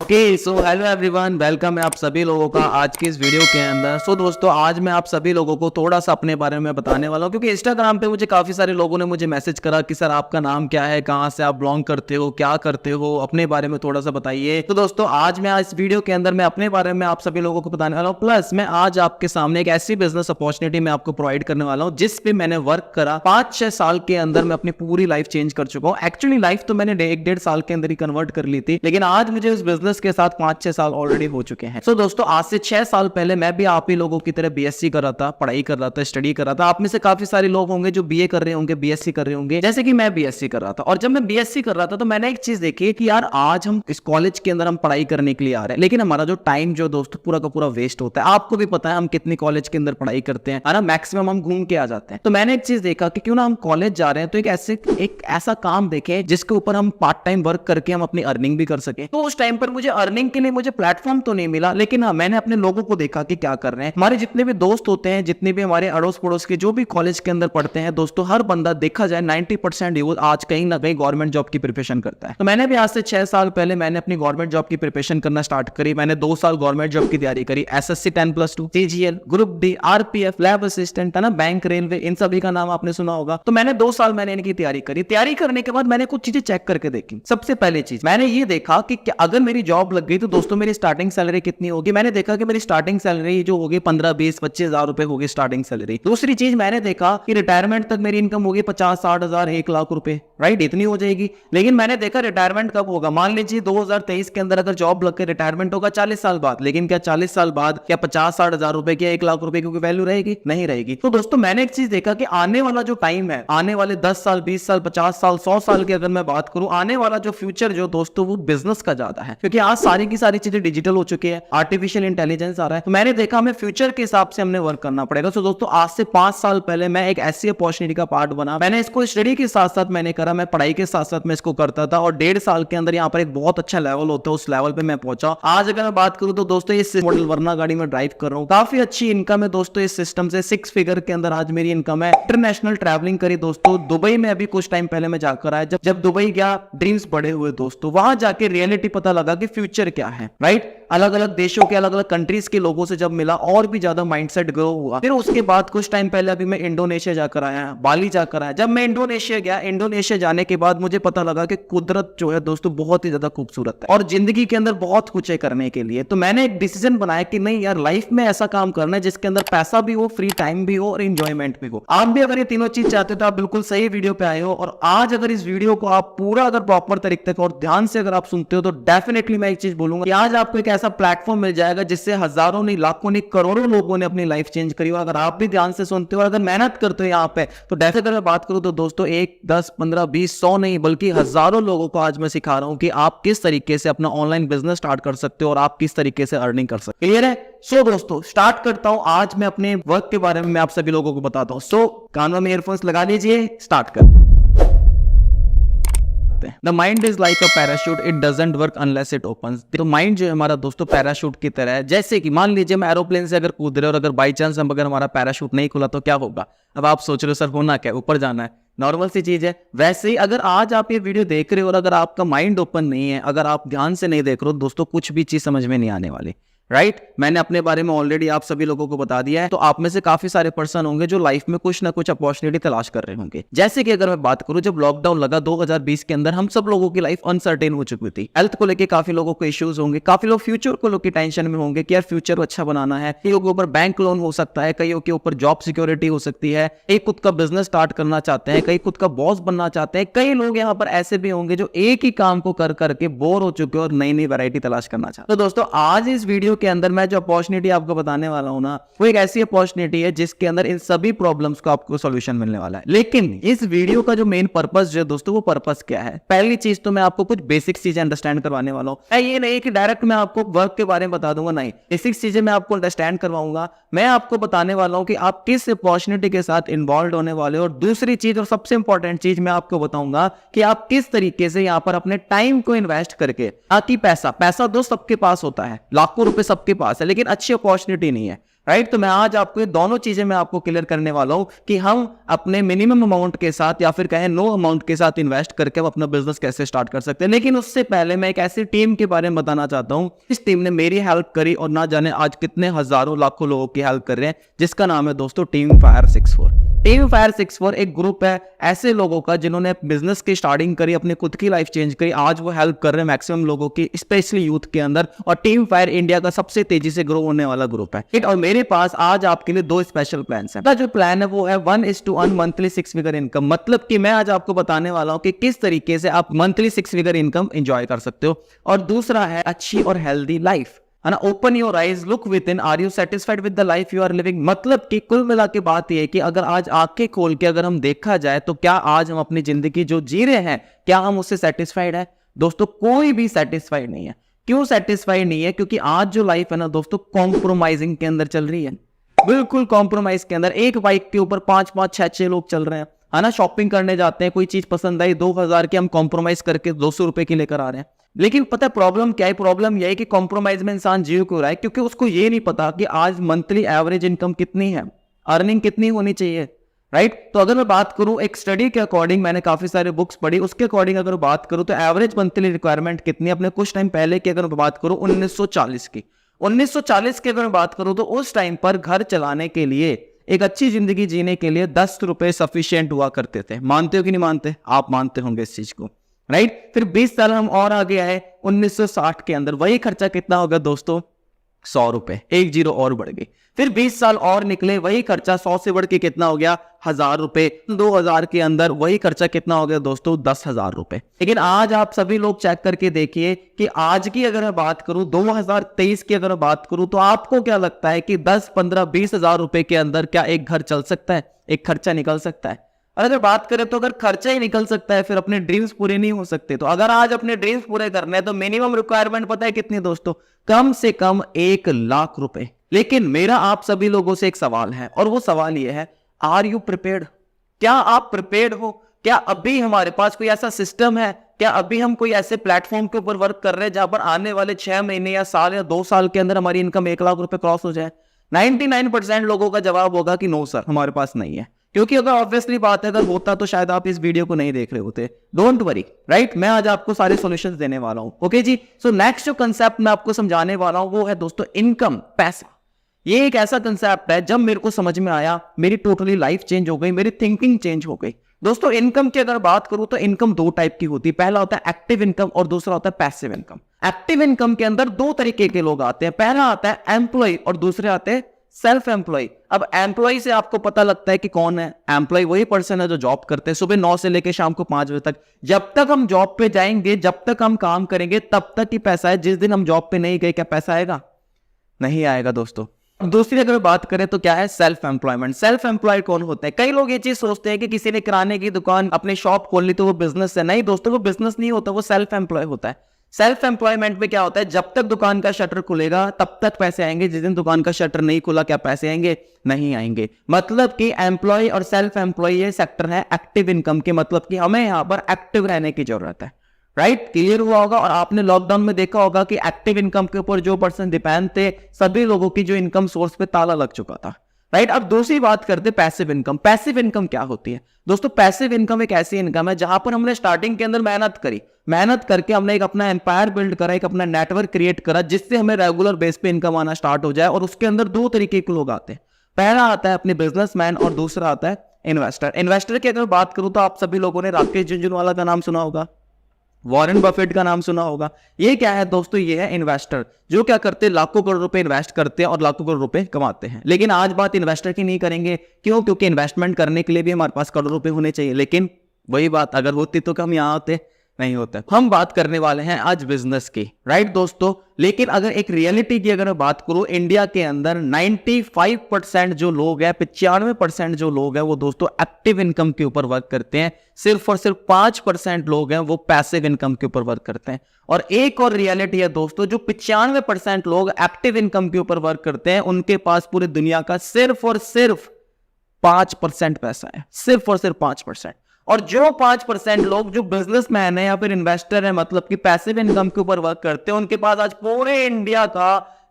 Okay so hello everyone, welcome है आप सभी लोगों का आज की इस वीडियो के अंदर। सो दोस्तों, आज मैं आप सभी लोगों को थोड़ा सा अपने बारे में बताने वाला हूँ, क्योंकि इंस्टाग्राम पे मुझे काफ़ी सारे लोगों ने मुझे मैसेज करा कि सर आपका नाम क्या है, कहाँ से आप बिलोंग करते हो, क्या करते हो, अपने बारे में थोड़ा सा बताइए। तो दोस्तों, आज मैं इस वीडियो के अंदर मैं अपने बारे में आप सभी लोगों को बताने वाला हूँ। प्लस मैं आज आपके सामने एक ऐसी बिजनेस अपॉर्चुनिटी मैं आपको प्रोवाइड करने वाला हूँ जिस पे मैंने वर्क करा 5-6 साल के अंदर मैं अपनी पूरी लाइफ चेंज कर चुका हूँ। एक्चुअली लाइफ तो मैंने 1-1.5 साल के अंदर ही कन्वर्ट कर ली थी, लेकिन आज मुझे उस बिजनेस के साथ 5-6 साल ऑलरेडी हो चुके हैं। सो दोस्तों, आज से 6 साल पहले मैं भी आप ही लोगों की तरह बीएससी कर रहा था, पढ़ाई कर रहा था, स्टडी कर रहा था। आप में से काफी सारे लोग होंगे जो बीए कर रहे होंगे, बीएससी कर रहे होंगे, जैसे कि मैं बीएससी कर रहा था। और जब मैं बीएससी कर रहा था तो मैंने एक चीज देखी कि यार आज हम इस कॉलेज के अंदर हम पढ़ाई करने के लिए आ रहे हैं, लेकिन हमारा जो टाइम जो दोस्तों पूरा का पूरा वेस्ट होता है। आपको भी पता है हम कितनी कॉलेज के अंदर पढ़ाई करते हैं, है ना, मैक्सिमम हम घूम के आ जाते हैं। तो मैंने एक चीज देखा कि क्यों ना हम कॉलेज जा रहे हैं तो एक ऐसा काम देखें जिसके ऊपर हम पार्ट टाइम वर्क करके हम अपनी अर्निंग भी कर सके। तो उस टाइम पर मुझे अर्निंग के लिए मुझे प्लेटफॉर्म तो नहीं मिला, लेकिन हाँ, मैंने अपने लोगों को देखा कि क्या कर रहे हैं। हमारे जितने भी दोस्त होते हैं, जितने भी हमारे अड़ोस पड़ोस के जो भी कॉलेज के अंदर पढ़ते हैं दोस्तों, हर बंदा देखा जाए 90% यूथ आज कहीं ना कहीं गवर्नमेंट जॉब की प्रिपरेशन करता है। तो मैंने भी आज से 6 साल पहले मैंने अपनी गवर्नमेंट जॉब की प्रिपरेशन करना स्टार्ट करी। मैंने 2 साल गवर्नमेंट जॉब की तैयारी करी, SSC 10+2, CGL, group D, RPF, lab assistant, है ना, बैंक, रेलवे, इन सभी का नाम आपने सुना होगा। तो मैंने 2 साल मैंने इनकी तैयारी करी। तैयारी करने के बाद मैंने कुछ चीजें चेक करके देखी। सबसे पहले चीज मैंने ये देखा कि अगर मेरी जॉब लग गई तो दोस्तों मेरी स्टार्टिंग सैलरी कितनी होगी। मैंने देखा कि मेरी स्टार्टिंग सैलरी जो होगी 15-20-25 हजार रुपए होगी स्टार्टिंग सैलरी। दूसरी चीज मैंने देखा कि रिटायरमेंट तक मेरी इनकम होगी 50-60 हजार, 1 लाख रुपए, राइट, इतनी हो जाएगी। लेकिन मैंने देखा रिटायरमेंट कब होगा। मान लीजिए 2023 के अंदर अगर जॉब लग के रिटायरमेंट होगा 40 साल बाद, लेकिन क्या 40 साल बाद क्या 50-60 हजार रुपए क्या 1 लाख रुपए की वैल्यू रहेगी? नहीं रहेगी। तो दोस्तों मैंने एक चीज देखा कि आने वाला जो टाइम है, आने वाले 10 साल, 20 साल, 50 साल, 100 साल की अगर मैं बात करूं, आने वाला जो फ्यूचर जो दोस्तों वो बिजनेस का ज्यादा है, क्योंकि आज सारी की सारी चीजें डिजिटल हो चुकी है, आर्टिफिशियल इंटेलिजेंस आ रहा है। तो मैंने देखा हमें फ्यूचर के हिसाब से हमने वर्क करना पड़ेगा। तो दोस्तों आज से 5 साल पहले मैं एक ऐसी अपॉर्चुनिटी का पार्ट बना। मैंने इसको स्टडी के साथ साथ मैंने करा, मैं पढ़ाई के साथ साथ मैं इसको करता था, और 1.5 साल के अंदर यहाँ पर एक बहुत अच्छा लेवल होता है, उस लेवल पे मैं पहुंचा। आज अगर मैं बात करूं तो दोस्तों इस मॉडल वर्ना गाड़ी में ड्राइव कर रहा हूँ, काफी अच्छी इनकम है दोस्तों इस सिस्टम से। 6 फिगर के अंदर आज मेरी इनकम है। इंटरनेशनल ट्रैवलिंग करी दोस्तों, दुबई में अभी कुछ टाइम पहले मैं जाकर आया। जब दुबई गया, ड्रीम्स बड़े हुए दोस्तों, वहां जाके रियलिटी पता लगा कि फ्यूचर क्या है, राइट। अलग अलग देशों के, अलग अलग कंट्रीज के लोगों से जब मिला और भी ज्यादा माइंडसेट ग्रो हुआ। फिर उसके बाद कुछ टाइम पहले अभी मैं इंडोनेशिया जाकर आया, बाली जाकर आया। जब मैं इंडोनेशिया गया, इंडोनेशिया जाने के बाद मुझे पता लगा कि कुदरत जो है दोस्तों बहुत ही ज्यादा खूबसूरत है और जिंदगी के अंदर बहुत कुछ है करने के लिए। तो मैंने एक डिसीजन बनाया कि नहीं यार, लाइफ में ऐसा काम करना है जिसके अंदर पैसा भी हो, फ्री टाइम भी हो और एंजॉयमेंट भी हो। आप भी अगर ये तीनों चीज चाहते हो तो आप बिल्कुल सही वीडियो पे आए हो। और आज अगर इस वीडियो को आप पूरा अगर प्रॉपर तरीके से और ध्यान से अगर आप सुनते हो तो डेफिनेटली मैं एक चीज बोलूंगा कि आज आपको एक ऐसा प्लेटफॉर्म मिल जाएगा जिससे हजारों नहीं, लाखों नहीं, करोड़ों लोगों ने अपनी लाइफ चेंज करी। और अगर आप भी ध्यान से सुनते हो और अगर मेहनत करते हो यहाँ पे, तो डेफिनेटली अगर मैं बात करूं तो दोस्तों 1, 10, 15, 20, 100 नहीं बल्कि हजारों लोगों को आज मैं सिखा रहा हूं कि आप किस तरीके से अपना ऑनलाइन बिजनेस स्टार्ट कर सकते हो और आप किस तरीके से अर्निंग कर सकते हो। क्लियर है? सो दोस्तों स्टार्ट करता हूं। आज मैं अपने वर्क के बारे में मैं आप सभी लोगों को बताता हूं। सो कानों में ईयरफोन्स लगा लीजिए, स्टार्ट कर। The mind is like a parachute, it doesn't work unless it opens। तो माइंड जो है हमारा दोस्तों पैराशूट की तरह है। जैसे कि मान लीजिए मैं एरोप्लेन से अगर कूद रहे और अगर बाई चांस हम अगर हमारा पैराशूट नहीं खुला तो क्या होगा? अब आप सोच रहे हो सर होना क्या, ऊपर जाना है, नॉर्मल सी चीज है। वैसे ही अगर आज आप ये वीडियो देख रहे हो और अगर आपका माइंड ओपन नहीं है, अगर आप ध्यान से नहीं देख रहे हो दोस्तों, कुछ भी चीज समझ में नहीं आने वाली, राइट। मैंने अपने बारे में ऑलरेडी आप सभी लोगों को बता दिया है। तो आप में से काफी सारे पर्सन होंगे जो लाइफ में कुछ ना कुछ अपॉर्चुनिटी तलाश कर रहे होंगे। जैसे कि अगर मैं बात करूं, जब लॉकडाउन लगा 2020 के अंदर, हम सब लोगों की लाइफ अनसर्टेन हो चुकी थी। हेल्थ को लेके काफी लोगों को इश्यूज होंगे, काफी लोग फ्यूचर को लेकर टेंशन में होंगे कि यार फ्यूचर अच्छा बनाना है। कईयों के ऊपर बैंक लोन हो सकता है, कईयों के ऊपर जॉब सिक्योरिटी हो सकती है, कई खुद का बिजनेस स्टार्ट करना चाहते हैं, कई खुद का बॉस बनना चाहते हैं। कई लोग यहाँ पर ऐसे भी होंगे जो एक ही काम को कर करके बोर हो चुके हैं और नई नई वैरायटी तलाश करना चाहते हैं। तो दोस्तों आज इस वीडियो के अंदर मैं जो अपॉर्चुनिटी आपको बताने वाला हूं ना, वो एक ऐसी अपॉर्चुनिटी है जिसके अंदर इन सभी प्रॉब्लम्स को आपको सॉल्यूशन मिलने वाला है। लेकिन इस वीडियो का जो मेन पर्पस जो है दोस्तों, वो पर्पस क्या है? पहली चीज तो मैं आपको कुछ बेसिक चीजें अंडरस्टैंड करवाने वाला हूं। ये नहीं कि डायरेक्ट मैं आपको वर्क के बारे में बता दूंगा, नहीं, बेसिक चीजें मैं आपको अंडरस्टैंड करवाऊंगा। मैं आपको बताने वाला हूं कि आप किस अपॉर्चुनिटी के साथ इन्वॉल्व होने वाले हो। और दूसरी चीज और सबसे इंपॉर्टेंट चीज मैं आपको बताऊंगा कि आप किस तरीके से यहां पर अपने टाइम को इन्वेस्ट करके, ताकि पैसा दोस्त सबके पास होता है, लाखों रुपए सबके पास है, लेकिन अच्छी अपॉर्चुनिटी नहीं है। राइट। तो मैं आज आपको ये दोनों चीजें मैं आपको क्लियर करने वाला हूं कि हम अपने मिनिमम अमाउंट के साथ या फिर कहें नो अमाउंट के साथ इन्वेस्ट करके हम अपना बिजनेस कैसे स्टार्ट कर सकते हैं। लेकिन उससे पहले मैं एक ऐसी टीम के बारे में बताना चाहता हूं, इस टीम ने मेरी हेल्प करी और ना जाने आज कितने हजारों लाखों लोगों की हेल्प कर रहे हैं, जिसका नाम है दोस्तों टीम फायर 64। टीम फायर 64 एक ग्रुप है ऐसे लोगों का जिन्होंने बिजनेस की स्टार्टिंग करी, अपनी खुद की लाइफ चेंज करी, आज वो हेल्प कर रहे हैं मैक्सिमम लोगों की, स्पेशली यूथ के अंदर। और टीम फायर इंडिया का सबसे तेजी से ग्रो होने वाला ग्रुप है। और मेरे पास आज आपके लिए दो स्पेशल प्लान है। जो प्लान है वो है 1:1 मंथली 6 फिगर इनकम। मतलब कि मैं आज आपको बताने वाला हूं कि किस तरीके से आप मंथली 6 फिगर इनकम एंजॉय कर सकते हो। और दूसरा है अच्छी और हेल्दी लाइफ, है ना। Open your eyes, look within, are you satisfied with the life you are living. मतलब कि कुल मिला के बात यह है कि अगर आज आंखें खोल के अगर हम देखा जाए तो क्या आज हम अपनी जिंदगी जो जी रहे हैं क्या हम उससे सेटिस्फाइड है? दोस्तों कोई भी सेटिस्फाइड नहीं है। क्यों सेटिस्फाइड नहीं है? क्योंकि आज जो लाइफ है ना दोस्तों, कॉम्प्रोमाइजिंग के अंदर चल रही है, बिल्कुल कॉम्प्रोमाइज के अंदर। एक बाइक के ऊपर 5-5, 6-6 लोग चल रहे हैं, है ना। शॉपिंग करने जाते हैं, कोई चीज पसंद आई 2000 की, हम कॉम्प्रोमाइज करके 200 रुपए की लेकर आ रहे हैं। लेकिन पता है प्रॉब्लम क्या है? प्रॉब्लम यह है कि कॉम्प्रोमाइज में इंसान जीव क्यों रहा है? क्योंकि उसको ये नहीं पता कि आज मंथली एवरेज इनकम कितनी है, अर्निंग कितनी होनी चाहिए, राइट। तो अगर मैं बात करूं एक स्टडी के अकॉर्डिंग, मैंने काफी सारे बुक्स पढ़ी, उसके अकॉर्डिंग अगर बात करूं तो एवरेज मंथली रिक्वायरमेंट कितनी है? अपने कुछ टाइम पहले की अगर मैं बात करूं 1940 की, 1940 की अगर मैं बात करूं तो उस टाइम पर घर चलाने के लिए, एक अच्छी जिंदगी जीने के लिए 10 रुपए सफिशियंट हुआ करते थे। मानते हो कि नहीं मानते? आप मानते होंगे इस चीज को, राइट। फिर 20 साल हम और आगे आए 1960 के अंदर, वही खर्चा कितना होगा दोस्तों? 100 रुपए, एक जीरो और बढ़ गई। फिर 20 साल और निकले, वही खर्चा 100 से बढ़ के कितना हो गया? 1000 रुपए। 2000 के अंदर वही खर्चा कितना हो गया दोस्तों? 10,000 रुपए। लेकिन आज आप सभी लोग चेक करके देखिए कि आज की अगर मैं बात करूं, 2023 की अगर मैं बात करूं, तो आपको क्या लगता है कि 10, 15, 20 हजार रुपए के अंदर क्या एक घर चल सकता है? एक खर्चा निकल सकता है? और अगर बात करें तो अगर खर्चा ही निकल सकता है, फिर अपने ड्रीम्स पूरे नहीं हो सकते। तो अगर आज अपने ड्रीम्स पूरे करने हैं तो मिनिमम रिक्वायरमेंट पता है कितनी दोस्तों? कम से कम 1 लाख रुपए। लेकिन मेरा आप सभी लोगों से एक सवाल है, और वो सवाल ये है, आर यू प्रिपेयर्ड? क्या आप प्रिपेयर्ड हो? क्या अभी हमारे पास कोई ऐसा सिस्टम है? क्या अभी हम कोई ऐसे प्लेटफॉर्म के ऊपर वर्क कर रहे हैं जहां पर आने वाले 6 महीने या साल या 2 साल के अंदर हमारी इनकम 1 लाख रुपए क्रॉस हो जाए? 99% लोगों का जवाब होगा कि नो सर, हमारे पास नहीं है। क्योंकि अगर ऑब्वियसली बात है, अगर होता तो शायद आप इस वीडियो को नहीं देख रहे होते। Don't worry, right. मैं आज आपको सारे सॉल्यूशंस देने वाला हूं, ओके जी। सो नेक्स्ट जो कंसेप्ट मैं आपको समझाने वाला हूं वो है दोस्तों इनकम, पैसा। ये एक ऐसा कंसेप्ट है, जब मेरे को समझ में आया मेरी टोटली लाइफ चेंज हो गई, मेरी थिंकिंग चेंज हो गई। दोस्तों इनकम की अगर बात करूं तो इनकम 2 टाइप की होती है। पहला होता है एक्टिव इनकम और दूसरा होता है पैसिव इनकम। एक्टिव इनकम के अंदर 2 तरीके के लोग आते हैं। पहला आता है एम्प्लॉय और दूसरे आते हैं सेल्फ एम्प्लॉय। अब एम्प्लॉय से आपको पता लगता है कि कौन है एम्प्लॉय? वही पर्सन है जो जॉब करते हैं सुबह 9 से लेकर शाम को 5 बजे तक। जब तक हम जॉब पे जाएंगे, जब तक हम काम करेंगे, तब तक ही पैसा है। जिस दिन हम जॉब पे नहीं गए, क्या पैसा आएगा? नहीं आएगा दोस्तों। दूसरी अगर बात करें तो क्या है? Self employment. सेल्फ एम्प्लॉयड कौन होता है? कई लोग ये चीज सोचते हैं कि किसी ने किराने की दुकान, अपनी शॉप खोल ली तो वो बिजनेस है। नहीं दोस्तों, वो बिजनेस नहीं होता, वो सेल्फ एम्प्लॉय होता है। सेल्फ एम्प्लॉयमेंट में क्या होता है? जब तक दुकान का शटर खुलेगा तब तक पैसे आएंगे, जिस दिन दुकान का शटर नहीं खुला क्या पैसे आएंगे? नहीं आएंगे। मतलब कि एम्प्लॉय और सेल्फ एम्प्लॉय ये सेक्टर है एक्टिव इनकम के। मतलब कि हमें यहां पर एक्टिव रहने की जरूरत है, राइट। क्लियर हुआ होगा। और आपने लॉकडाउन में देखा होगा कि एक्टिव इनकम के ऊपर जो पर्सन डिपेंड थे, सभी लोगों की जो इनकम सोर्स पे ताला लग चुका था, राइट। अब दूसरी बात करते पैसिव इनकम। पैसिव इनकम क्या होती है दोस्तों? पैसिव इनकम एक ऐसी इनकम है जहां पर हमने स्टार्टिंग के अंदर मेहनत करी, मेहनत करके हमने एक अपना एम्पायर बिल्ड करा, एक अपना नेटवर्क क्रिएट करा, जिससे हमें रेगुलर बेस पे इनकम आना स्टार्ट हो जाए। और उसके अंदर 2 तरीके के लोग आते हैं। पहला आता है अपने बिजनेसमैन और दूसरा आता है इन्वेस्टर। इन्वेस्टर की अगर बात करूं तो आप सभी लोगों ने राकेश झुनझुनवाला का नाम सुना होगा, वॉरेन बफेट का नाम सुना होगा। ये क्या है दोस्तों? ये है इन्वेस्टर, जो क्या करते हैं? लाखों करोड़ रुपए इन्वेस्ट करते हैं और लाखों करोड़ रुपए कमाते हैं। लेकिन आज बात इन्वेस्टर की नहीं करेंगे। क्यों? क्योंकि इन्वेस्टमेंट करने के लिए भी हमारे पास करोड़ रुपए होने चाहिए। लेकिन वही बात अगर होती तो हम यहां होते? नहीं होता। हम बात करने वाले हैं आज बिजनेस की, राइट दोस्तों। लेकिन अगर एक रियलिटी की अगर बात करूं, इंडिया के अंदर 95% जो लोग हैं, 95% जो लोग हैं वो दोस्तों एक्टिव इनकम के ऊपर वर्क करते हैं। सिर्फ और सिर्फ 5% लोग हैं वो पैसिव इनकम के ऊपर वर्क करते हैं। और एक और रियलिटी है दोस्तों, जो 95% लोग एक्टिव इनकम के ऊपर वर्क करते हैं, उनके पास पूरी दुनिया का सिर्फ और सिर्फ 5% पैसा है। सिर्फ और सिर्फ 5%। और जो 5% लोग जो बिजनेसमैन है या फिर इन्वेस्टर है, मतलब कि पैसिव इनकम के ऊपर वर्क करते हैं, उनके पास आज पूरे इंडिया का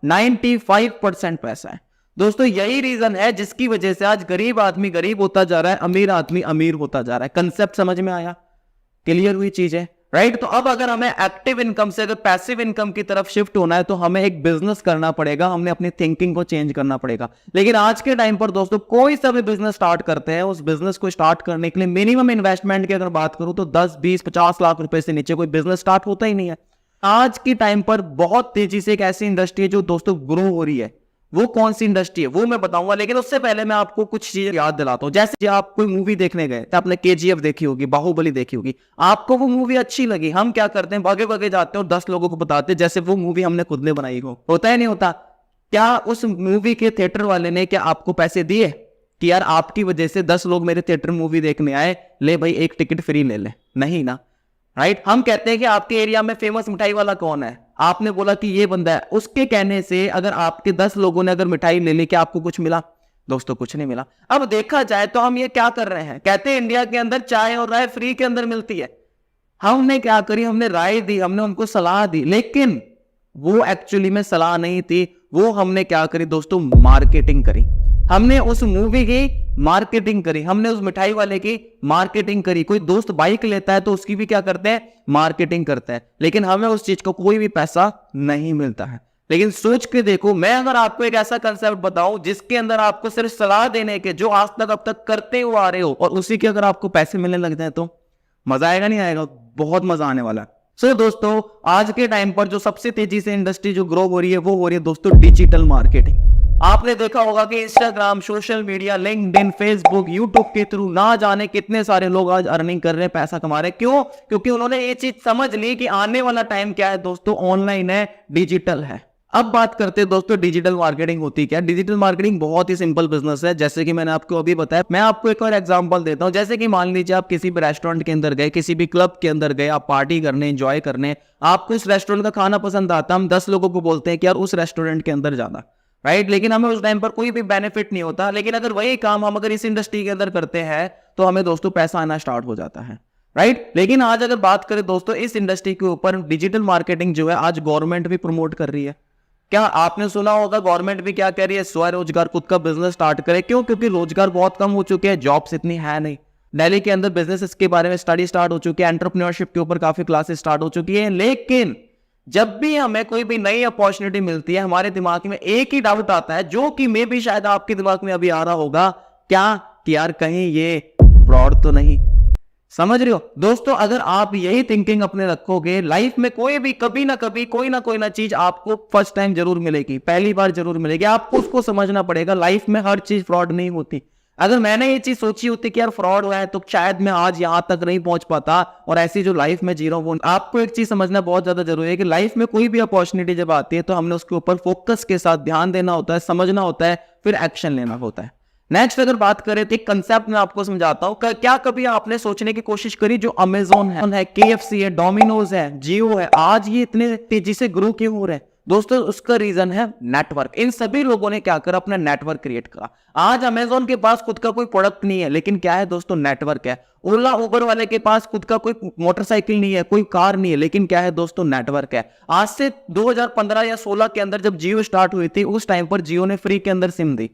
95% पैसा है। दोस्तों यही रीजन है जिसकी वजह से आज गरीब आदमी गरीब होता जा रहा है, अमीर आदमी अमीर होता जा रहा है। कंसेप्ट समझ में आया? क्लियर हुई चीज है, राइट? तो अब अगर हमें एक्टिव इनकम से अगर पैसिव इनकम की तरफ शिफ्ट होना है तो हमें एक बिजनेस करना पड़ेगा, हमने अपनी थिंकिंग को चेंज करना पड़ेगा। लेकिन आज के टाइम पर दोस्तों कोई सा भी बिजनेस स्टार्ट करते हैं, उस बिजनेस को स्टार्ट करने के लिए मिनिमम इन्वेस्टमेंट की अगर बात करूं तो 10, 20, 50 लाख रुपए से नीचे कोई बिजनेस स्टार्ट होता ही नहीं है। आज के टाइम पर बहुत तेजी से एक ऐसी इंडस्ट्री है जो दोस्तों ग्रो हो रही है। वो कौन सी इंडस्ट्री है वो मैं बताऊंगा, लेकिन उससे पहले मैं आपको कुछ चीजें याद दिलाता हूं। जैसे आप कोई मूवी देखने गए तो आपने केजीएफ देखी होगी, बाहुबली देखी होगी, आपको वो मूवी अच्छी लगी, हम क्या करते हैं भागे भागे जाते हैं और 10 लोगों को बताते हैं जैसे वो मूवी हमने खुद ने बनाई हो। होता है नहीं होता? क्या उस मूवी के थिएटर वाले ने क्या आपको पैसे दिए कि यार आपकी वजह से 10 लोग मेरे थिएटर मूवी देखने आए, ले भाई एक टिकट फ्री ले ले? नहीं ना, राइट? हम कहते हैं कि आपके एरिया में फेमस मिठाई वाला कौन है, आपने बोला कि ये बंदा है, उसके कहने से अगर आपके 10 लोगों ने अगर मिठाई ले ली, क्या आपको कुछ मिला? दोस्तों कुछ नहीं मिला। अब देखा जाए तो हम ये क्या कर रहे हैं, कहते हैं इंडिया के अंदर चाय और राय फ्री के अंदर मिलती है। हमने क्या करी, हमने राय दी, हमने उनको सलाह दी, लेकिन वो एक्चुअली में सलाह नहीं थी, वो हमने क्या करी दोस्तों, मार्केटिंग करी। हमने उस मूवी की मार्केटिंग करी, हमने उस मिठाई वाले की मार्केटिंग करी। कोई दोस्त बाइक लेता है तो उसकी भी क्या करते हैं, मार्केटिंग करते हैं, लेकिन हमें उस चीज को कोई भी पैसा नहीं मिलता है। लेकिन सोच के देखो, मैं अगर आपको एक ऐसा कंसेप्ट बताऊं जिसके अंदर आपको सिर्फ सलाह देने के, जो आज तक अब तक करते हुए आ रहे हो, और उसी के अगर आपको पैसे मिलने लग जाए तो मजा आएगा नहीं आएगा? बहुत मजा आने वाला है। सो दोस्तों आज के टाइम पर जो सबसे तेजी से इंडस्ट्री जो ग्रो हो रही है वो हो रही है दोस्तों डिजिटल मार्केटिंग। आपने देखा होगा कि Instagram, social media, LinkedIn, Facebook, YouTube के थ्रू ना जाने कितने सारे लोग आज अर्निंग कर रहे हैं, पैसा कमा रहे हैं। क्यों? क्योंकि उन्होंने ये चीज समझ ली कि आने वाला टाइम क्या है दोस्तों, ऑनलाइन है, डिजिटल है। अब बात करते हैं दोस्तों डिजिटल मार्केटिंग होती क्या है। डिजिटल मार्केटिंग बहुत ही सिंपल बिजनेस है, जैसे कि मैंने आपको अभी बताया। मैं आपको एक और एग्जांपल देता हूं। जैसे कि मान लीजिए आप किसी भी रेस्टोरेंट के अंदर गए, किसी भी क्लब के अंदर गए, आप पार्टी करने, एंजॉय करने, आपको इस रेस्टोरेंट का खाना पसंद आता, हम 10 लोगों को बोलते हैं कि यार उस रेस्टोरेंट के अंदर जाना, राइट? लेकिन हमें उस टाइम पर कोई भी बेनिफिट नहीं होता। लेकिन अगर वही काम हम अगर इस इंडस्ट्री के अंदर करते हैं तो हमें दोस्तों पैसा आना स्टार्ट हो जाता है, राइट? लेकिन आज अगर बात करें दोस्तों इस इंडस्ट्री के ऊपर, डिजिटल मार्केटिंग जो है आज गवर्नमेंट भी प्रमोट कर रही है। क्या आपने सुना होगा गवर्नमेंट भी क्या कह रही है, स्वरोजगार, खुद का बिजनेस स्टार्ट करे। क्यों? क्योंकि रोजगार बहुत कम हो चुके हैं, जॉब्स इतनी है नहीं। दिल्ली के अंदर बिजनेस के बारे में स्टडी स्टार्ट हो चुकी है, एंटरप्रेन्योरशिप के ऊपर काफी क्लासेस स्टार्ट हो चुकी है। लेकिन जब भी हमें कोई भी नई अपॉर्चुनिटी मिलती है, हमारे दिमाग में एक ही डाउट आता है, जो कि मे भी शायद आपके दिमाग में अभी आ रहा होगा, क्या कि यार कहीं ये फ्रॉड तो नहीं? समझ रहे हो दोस्तों? अगर आप यही थिंकिंग अपने रखोगे, लाइफ में कोई भी कभी ना कभी कोई ना चीज आपको फर्स्ट टाइम जरूर मिलेगी, पहली बार जरूर मिलेगी। आपको उसको समझना पड़ेगा, लाइफ में हर चीज फ्रॉड नहीं होती। अगर मैंने ये चीज सोची होती कि यार फ्रॉड हुआ है तो शायद मैं आज यहां तक नहीं पहुंच पाता, और ऐसी जो लाइफ में जी रहा हूं। आपको एक चीज समझना बहुत ज्यादा जरूरी है कि लाइफ में कोई भी अपॉर्चुनिटी जब आती है तो हमने उसके ऊपर फोकस के साथ ध्यान देना होता है, समझना होता है, फिर एक्शन लेना होता है। नेक्स्ट अगर बात करें तो एक कंसेप्ट मैं आपको समझाता हूं। क्या कभी आपने सोचने की कोशिश करी जो अमेजोन है, केएफसी है, डोमिनोज है, जियो है, आज ये इतने तेजी से ग्रो क्यों हो रहे हैं दोस्तों? उसका रीजन है नेटवर्क। इन सभी लोगों ने क्या करा, अपना नेटवर्क क्रिएट करा। आज अमेजोन के पास खुद का कोई प्रोडक्ट नहीं है, लेकिन क्या है दोस्तों, नेटवर्क है। ओला उबर वाले के पास खुद का कोई मोटरसाइकिल नहीं है, कोई कार नहीं है, लेकिन क्या है दोस्तों, नेटवर्क है। आज से 2015 या 16 के अंदर जब जियो स्टार्ट हुई थी, उस टाइम पर जियो ने फ्री के अंदर सिम दी।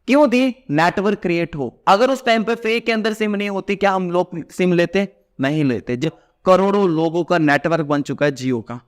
क्यों दी? नेटवर्क क्रिएट हो। अगर उस टाइम पे फ्री के अंदर सिम नहीं होती, क्या हम लोग सिम लेते? नहीं लेते। जब करोड़ों लोगों का नेटवर्क बन चुका है जियो का,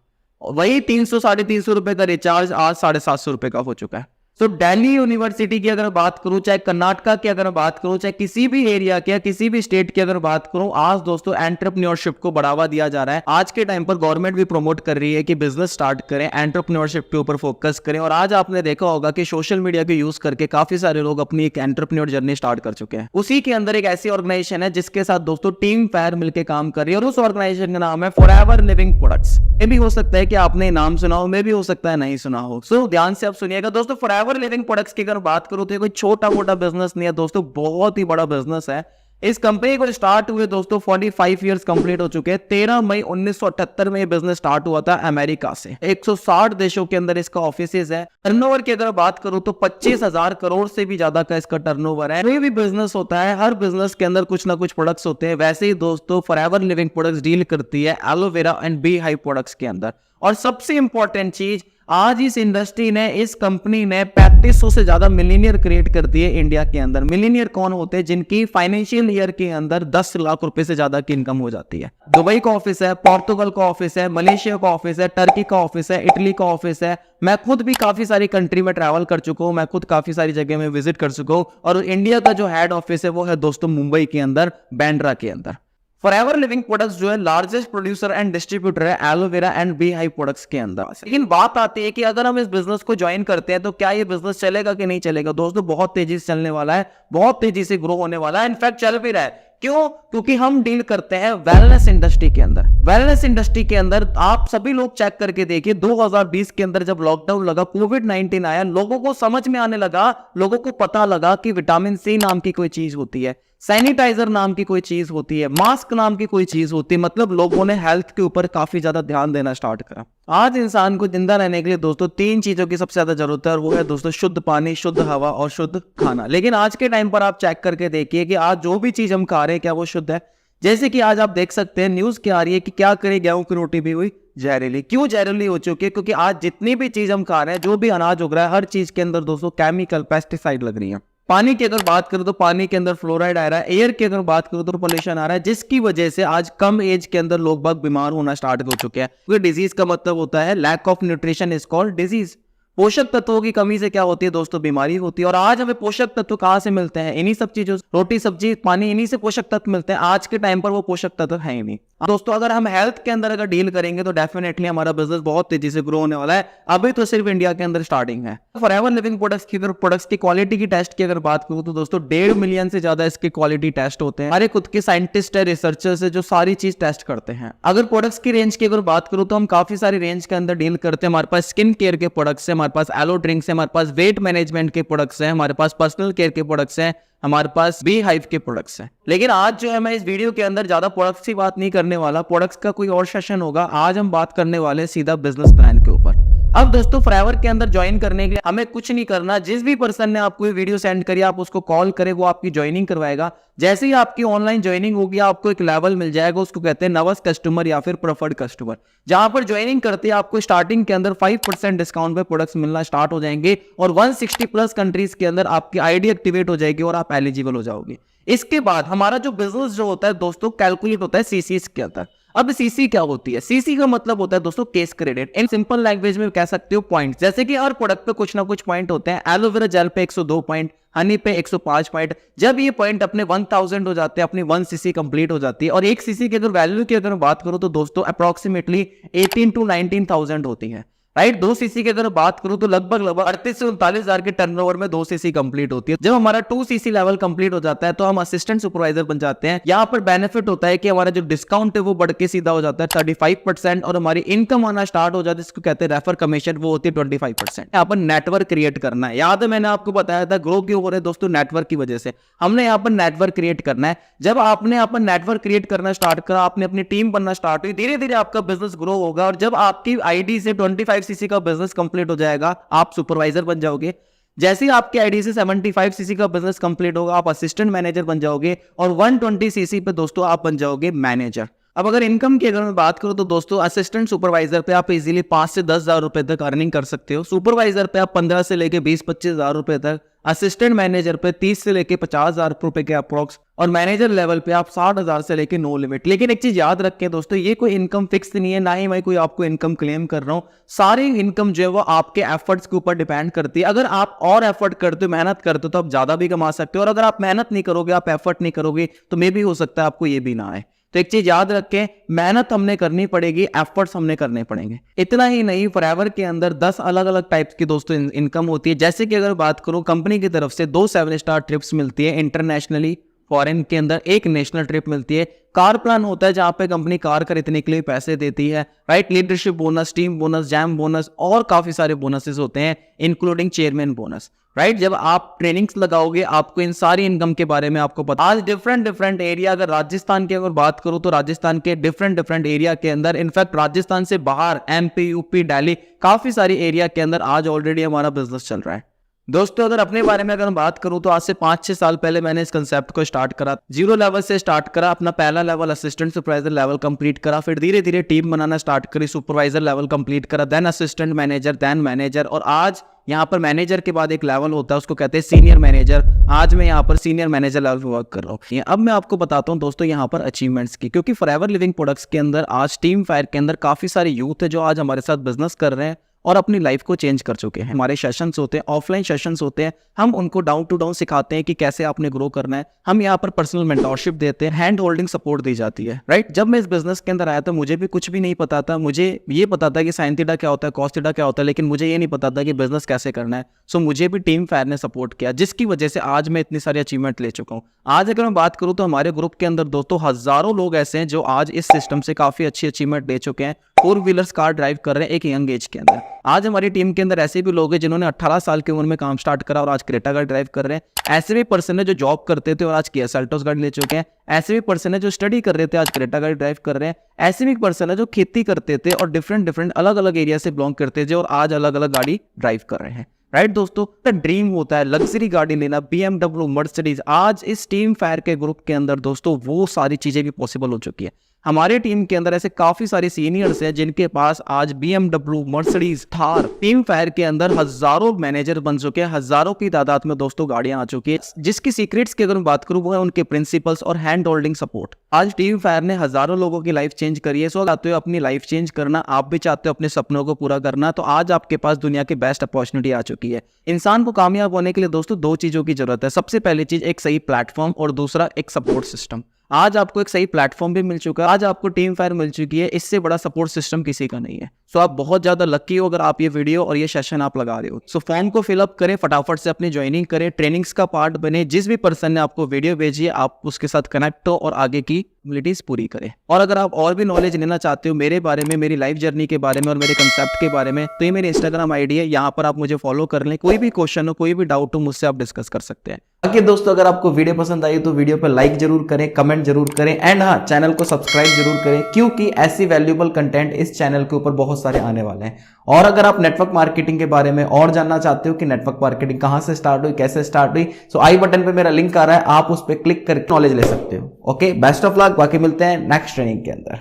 वही 300 साढ़े 300 रुपए का रिचार्ज आज 750 रुपए का हो चुका है। तो दिल्ली यूनिवर्सिटी की अगर बात करूं, चाहे कर्नाटका की अगर बात करूं, चाहे किसी भी एरिया की या किसी भी स्टेट की अगर बात करूं, आज दोस्तों एंटरप्रेन्योरशिप को बढ़ावा दिया जा रहा है। आज के टाइम पर गवर्नमेंट भी प्रमोट कर रही है कि बिजनेस स्टार्ट करें, एंटरप्रेन्योरशिप के ऊपर फोकस करें। और आज आपने देखा होगा कि सोशल मीडिया के यूज करके काफी सारे लोग अपनी एक एंटरप्रेन्योर जर्नी स्टार्ट कर चुके हैं। उसी के अंदर एक ऐसी ऑर्गेनाइजेशन है जिसके साथ दोस्तों टीम फायर मिलकर काम कर रही है, और उस ऑर्गेनाइजेशन का नाम है फॉरएवर लिविंग प्रोडक्ट्स। ये भी हो सकता है कि आपने नाम सुना हो, मैं भी हो सकता है नहीं सुना हो। सो ध्यान से आप सुनिएगा दोस्तों। फॉरएवर लिविंग प्रोडक्ट्स की अगर बात करूं तो ये कोई छोटा मोटा बिजनेस नहीं है दोस्तों, बहुत ही बड़ा बिजनेस है। इस कंपनी को स्टार्ट हुए दोस्तों 45 इयर्स कंप्लीट हो चुके हैं। 13 मई 1978 में ये बिजनेस स्टार्ट हुआ था अमेरिका से। 160 देशों के अंदर इसका ऑफिसेज है। टर्नओवर की अगर बात करूं तो 25,000 करोड़ से भी ज्यादा का इसका टर्नओवर है। कोई भी बिजनेस होता है, हर बिजनेस के अंदर कुछ ना कुछ प्रोडक्ट्स होते हैं। वैसे ही दोस्तों फॉरएवर लिविंग प्रोडक्ट्स डील करती है aloe vera and bee hive products के अंदर। और सबसे इंपॉर्टेंट चीज, आज इस इंडस्ट्री ने, इस कंपनी ने 3500 से ज्यादा मिलीनियर क्रिएट कर दिए इंडिया के अंदर। मिलीनियर कौन होते हैं? जिनकी फाइनेंशियल ईयर के अंदर 10 लाख रुपए से ज्यादा की इनकम हो जाती है। दुबई का ऑफिस है, पोर्तुगल का ऑफिस है, मलेशिया का ऑफिस है, टर्की का ऑफिस है, इटली का ऑफिस है। मैं खुद भी काफी सारी कंट्री में ट्रैवल कर चुका हूं, मैं खुद काफी सारी जगह में विजिट कर चुका हूं। और इंडिया का जो हेड ऑफिस है वो है दोस्तों मुंबई के अंदर, बांद्रा के अंदर। फॉरएवर लिविंग प्रोडक्ट्स जो है लार्जेस्ट प्रोड्यूसर एंड डिस्ट्रीब्यूटर है aloe vera and bee hive products के अंदर। लेकिन बात आती है कि अगर हम इस बिजनेस को ज्वाइन करते हैं तो क्या ये बिजनेस चलेगा कि नहीं चलेगा? दोस्तों बहुत तेजी से चलने वाला है, बहुत तेजी से ग्रो होने वाला है, इनफैक्ट चल भी रहा है। क्यों? क्योंकि हम डील करते हैं वेलनेस इंडस्ट्री के अंदर। वेलनेस इंडस्ट्री के अंदर आप सभी लोग चेक करके देखिए, 2020 के अंदर जब लॉकडाउन लगा, कोविड-19 आया, लोगों को समझ में आने लगा, लोगों को पता लगा कि विटामिन सी नाम की कोई चीज होती है, सैनिटाइजर नाम की कोई चीज होती है, मास्क नाम की कोई चीज होती है। मतलब लोगों ने हेल्थ के ऊपर काफी ज्यादा ध्यान देना स्टार्ट करा। आज इंसान को जिंदा रहने के लिए दोस्तों 3 चीजों की सबसे ज्यादा जरूरत है, और वो है दोस्तों शुद्ध पानी, शुद्ध हवा और शुद्ध खाना। लेकिन आज के टाइम पर आप चेक करके देखिए कि आज जो भी चीज हम खा रहे हैं क्या वो शुद्ध है? जैसे कि आज आप देख सकते हैं न्यूज क्या आ रही है कि क्या करे, गेहूं की रोटी भी हुई जहरीली। क्यों जहरीली हो चुकी है? क्योंकि आज जितनी भी चीज हम खा रहे हैं, जो भी अनाज उग रहा है, हर चीज के अंदर दोस्तों केमिकल, पेस्टिसाइड लग रही है। पानी की अगर बात करूं तो पानी के अंदर फ्लोराइड आ रहा है, एयर की अगर बात करूं तो पोल्यूशन आ रहा है, जिसकी वजह से आज कम एज के अंदर लोग बाग बीमार होना स्टार्ट हो चुके हैं। क्योंकि डिजीज का मतलब होता है lack of nutrition is called disease. पोषक तत्वों की कमी से क्या होती है दोस्तों? बीमारी होती है। और आज हमें पोषक तत्व कहां से मिलते हैं? इन्हीं सब चीजों, रोटी सब्जी पानी, इन्हीं से पोषक तत्व मिलते हैं। आज के टाइम पर वो पोषक तत्व है ही नहीं। दोस्तों अगर हम हेल्थ के अंदर अगर डील करेंगे तो डेफिनेटली हमारा बिजनेस बहुत तेजी से ग्रो होने वाला है। अभी तो सिर्फ इंडिया के अंदर स्टार्टिंग है। फॉरएवर लिविंग प्रोडक्ट्स की क्वालिटी की टेस्ट की अगर बात करूं तो दोस्तों 1.5 मिलियन से ज्यादा इसके क्वालिटी टेस्ट होते हैं। हमारे खुद के साइंटिस्ट है, रिसर्चर्स है, जो सारी चीज टेस्ट करते हैं। अगर प्रोडक्ट्स की रेंज की अगर बात करूं तो हम काफी सारी रेंज के अंदर डील करते हैं। हमारे पास स्किन केयर के प्रोडक्ट्स है, हमारे पास एलो ड्रिंक्स है, हमारे पास वेट मैनेजमेंट के प्रोडक्ट्स हैं, हमारे पास पर्सनल केयर के प्रोडक्ट्स हैं, हमारे पास बी हाइव के प्रोडक्ट्स हैं। लेकिन आज जो है मैं इस वीडियो के अंदर ज्यादा प्रोडक्ट्स की बात नहीं करने वाला, प्रोडक्ट्स का कोई और सेशन होगा। आज हम बात करने वाले सीधा बिजनेस प्लान के ऊपर। अब दोस्तों फॉरएवर के अंदर ज्वाइन करने के लिए हमें कुछ नहीं करना। जिस भी पर्सन ने आपको ये वीडियो सेंड करी, आप उसको कॉल करें, वो आपकी ज्वाइनिंग करवाएगा। जैसे ही आपकी ऑनलाइन ज्वाइनिंग होगी, आपको एक लेवल मिल जाएगा, उसको कहते हैं नवस कस्टमर या फिर प्रेफर्ड कस्टमर। जहां पर ज्वाइनिंग करते हैं आपको स्टार्टिंग के अंदर 5% डिस्काउंट पे प्रोडक्ट्स मिलना स्टार्ट हो जाएंगे, और 160 प्लस कंट्रीज के अंदर आपकी आईडी एक्टिवेट हो जाएगी और आप एलिजिबल हो जाओगे। इसके बाद हमारा जो बिजनेस जो होता है दोस्तों कैलकुलेट होता है सीसीस के अंदर। अब सीसी क्या होती है? सीसी का मतलब होता है दोस्तों case credit. In simple language में कह सकते हो पॉइंट। जैसे कि हर प्रोडक्ट पे कुछ ना कुछ पॉइंट होते हैं। एलोवेरा जेल पे 102 पॉइंट, हनी पे 105 पॉइंट। जब ये पॉइंट अपने 1000 हो जाते हैं, अपनी 1 सीसी कंप्लीट हो जाती है। और एक सीसी की अगर वैल्यू की अगर बात करो तो दोस्तों अप्रोक्सीमेटली 18 to 19,000 होती है, राइट। 2 सीसी की अगर बात करूं तो लगभग 38 से 39 हजार के टर्नओवर में 2 सीसी कंप्लीट होती है। जब हमारा 2 सीसी लेवल कंप्लीट हो जाता है तो हम असिस्टेंट सुपरवाइजर बन जाते हैं। यहाँ पर बेनिफिट होता है कि हमारा जो डिस्काउंट है वो बढ़ के सीधा हो जाता है 35%, और हमारी इनकम आना स्टार्ट हो जाती है, इसको कहते हैं रेफर कमीशन, वो होती है 25%। यहाँ पर नेटवर्क क्रिएट करना है। याद है मैंने आपको बताया था ग्रो क्यों हो रहे दोस्तों? नेटवर्क की वजह से। हमने यहाँ पर नेटवर्क क्रिएट करना है। जब आपने यहाँ पर नेटवर्क क्रिएट करना स्टार्ट करा, आपने अपनी टीम बनना स्टार्ट हुई, धीरे धीरे आपका बिजनेस ग्रो होगा। और जब आपकी आईडी से 25 सीसी का बिजनेस कंप्लीट हो जाएगा, आप सुपरवाइजर बन जाओगे। जैसे ही आपके आईडी से 75 सीसी का बिजनेस कंप्लीट होगा, आप असिस्टेंट मैनेजर बन जाओगे, और 120 सीसी पे दोस्तों आप बन जाओगे मैनेजर। अब अगर इनकम की अगर मैं बात करूं तो दोस्तों असिस्टेंट सुपरवाइजर पे आप इजीली 5 से 10 हजार रुपए तक अर्निंग कर सकते हो। सुपरवाइजर पे आप 15 से लेके 20-25 हजार रुपए तक, असिस्टेंट मैनेजर पे 30 से लेके 50 हजार रुपए के अप्रोक्स, और मैनेजर लेवल पे आप 60 हजार से लेके नो लिमिट। लेकिन एक चीज याद रखें दोस्तों, ये कोई इनकम फिक्स नहीं है, ना ही मैं कोई आपको इनकम क्लेम कर रहा हूं। सारी इनकम जो है वो आपके एफर्ट्स के ऊपर डिपेंड करती है। अगर आप और एफर्ट करते हो, मेहनत करते हो, तो आप ज्यादा भी कमा सकते हो। और अगर आप मेहनत नहीं करोगे, आप एफर्ट नहीं करोगे, तो मे भी हो सकता है आपको ये भी ना आए। तो एक चीज याद रखें, मेहनत हमने करनी पड़ेगी, एफर्ट्स हमने करने पड़ेंगे। इतना ही नहीं, फॉरएवर के अंदर 10 अलग अलग टाइप्स की दोस्तों इनकम होती है। जैसे कि अगर बात करूं, कंपनी की तरफ से 2 7 स्टार ट्रिप्स मिलती है इंटरनेशनली, फॉरेन के अंदर 1 नेशनल ट्रिप मिलती है। कार प्लान होता है जहां पे कंपनी कार खरीदने के लिए पैसे देती है, right. Leadership bonus, team bonus, jam bonus, और काफी सारे बोनसेस होते हैं, इंक्लूडिंग चेयरमैन बोनस, राइट। जब आप ट्रेनिंग्स लगाओगे, आपको इन सारी इनकम के बारे में आपको पता। आज डिफरेंट एरिया, अगर राजस्थान की अगर बात करूं तो राजस्थान के डिफरेंट एरिया के अंदर, इनफैक्ट राजस्थान से बाहर MP, UP, दिल्ली, काफी सारी एरिया के अंदर आज ऑलरेडी हमारा बिजनेस चल रहा है। दोस्तों अगर अपने बारे में अगर मैं बात करूं तो आज से 5-6 साल पहले मैंने इस कंसेप्ट को स्टार्ट करा। 0 लेवल से स्टार्ट करा, अपना पहला level assistant supervisor level complete करा, फिर धीरे धीरे टीम बनाना स्टार्ट करी, सुपरवाइजर लेवल कंप्लीट करा, then assistant manager, then manager, और आज यहाँ पर मैनेजर के बाद एक लेवल होता है उसको कहते हैं सीनियर मैनेजर। आज मैं यहाँ पर सीनियर मैनेजर लेवल पे वर्क कर रहा हूँ। अब मैं आपको बताता हूँ दोस्तों यहाँ पर अचीवमेंट्स की, क्योंकि फॉरएवर लिविंग प्रोडक्ट्स के अंदर आज टीम फायर के अंदर काफी सारे यूथ है जो आज हमारे साथ बिजनेस कर रहे हैं और अपनी लाइफ को चेंज कर चुके हैं। हमारे सेशंस होते हैं, ऑफलाइन सेशंस होते हैं, हम उनको डाउन टू डाउन सिखाते हैं कि कैसे आपने ग्रो करना है। हम यहाँ पर पर्सनल मेंटोरशिप देते हैं, हैंड होल्डिंग सपोर्ट दी जाती है, राइट। जब मैं इस बिजनेस के अंदर आया था मुझे भी कुछ भी नहीं पता था। मुझे ये पता था कि साइन थीटा क्या होता है, कॉस थीटा क्या होता है, लेकिन मुझे ये नहीं पता था कि बिजनेस कैसे करना है। सो मुझे भी टीम फायर ने सपोर्ट किया, जिसकी वजह से आज मैं इतनी सारी अचीवमेंट ले चुका हूँ। आज अगर मैं बात करूँ तो हमारे ग्रुप के अंदर दोस्तों हजारों लोग ऐसे हैं जो आज इस सिस्टम से काफी अच्छी अचीवमेंट ले चुके हैं, 4 व्हीलर्स कार ड्राइव कर रहे हैं एक यंग एज के अंदर। आज हमारी टीम के अंदर ऐसे भी लोग हैं जिन्होंने 18 साल की उम्र में काम स्टार्ट करा और आज क्रेटा कार ड्राइव कर रहे हैं। ऐसे भी पर्सन है जो जॉब करते थे और आज किया सेल्टोस गाड़ी ले चुके हैं। ऐसे भी पर्सन है जो स्टडी कर रहे थे, आज क्रेटा गाड़ी ड्राइव कर रहे हैं। ऐसे भी पर्सन है जो खेती करते थे और डिफरेंट अलग अलग एरिया से बिलोंग करते थे और आज अलग अलग गाड़ी ड्राइव कर रहे हैं, राइट। दोस्तों ड्रीम होता है लग्जरी गाड़ी लेना, BMW, मर्सिडीज। आज इस टीम फायर के ग्रुप के अंदर दोस्तों वो सारी चीजें भी पॉसिबल हो चुकी है। हमारे टीम के अंदर ऐसे काफी सारे सीनियर्स हैं जिनके पास आज BMW, Mercedes, Thar. Team fire के अंदर हजारों मैनेजर बन चुके हैं, हजारों की तादाद में दोस्तों गाड़ियां आ चुकी है। जिसकी सीक्रेट्स की अगर मैं बात करूं वो है उनके प्रिंसिपल्स और हैंड होल्डिंग सपोर्ट। आज टीम फायर ने हजारों लोगों की लाइफ चेंज करी है। सो चाहते हो अपनी लाइफ चेंज करना, आप भी चाहते हो अपने सपनों को पूरा करना, तो आज आपके पास दुनिया की बेस्ट अपॉर्चुनिटी आ चुकी है। इंसान को कामयाब होने के लिए दोस्तों 2 चीजों की जरूरत है। सबसे पहली चीज एक सही प्लेटफॉर्म और दूसरा एक सपोर्ट सिस्टम। आज आपको एक सही प्लेटफॉर्म भी मिल चुका है, आज आपको टीम फायर मिल चुकी है, इससे बड़ा सपोर्ट सिस्टम किसी का नहीं है। सो आप बहुत ज्यादा लकी हो अगर आप ये वीडियो और ये सेशन आप लगा रहे हो। सो फॉर्म को फिलअप करें, फटाफट से अपनी ज्वाइनिंग करें, ट्रेनिंग्स का पार्ट बने। जिस भी पर्सन ने आपको वीडियो भेजी है आप उसके साथ कनेक्ट हो और आगे की एबिलिटीज पूरी करें। और अगर आप और भी नॉलेज लेना चाहते हो मेरे बारे में, मेरी लाइफ जर्नी के बारे में और मेरे कंसेप्ट के बारे में, तो ये मेरी इंस्टाग्राम आईडी है, यहाँ पर आप मुझे फॉलो कर लें। कोई भी क्वेश्चन हो, कोई भी डाउट हो, मुझसे आप डिस्कस कर सकते हैं। बाकी दोस्तों अगर आपको वीडियो पसंद आई तो वीडियो पर लाइक जरूर करें, कमेंट जरूर करें एंड हाँ चैनल को सब्सक्राइब जरूर करें, क्योंकि ऐसी वैल्यूएबल कंटेंट इस चैनल के ऊपर बहुत सारे आने वाले हैं। और अगर आप नेटवर्क मार्केटिंग के बारे में और जानना चाहते हो कि नेटवर्क मार्केटिंग कहां से स्टार्ट हुई, कैसे स्टार्ट हुई, सो आई बटन पे मेरा लिंक आ रहा है, आप उस पर क्लिक करके नॉलेज ले सकते हो। Okay, best of luck. बाकी मिलते हैं नेक्स्ट ट्रेनिंग के अंदर।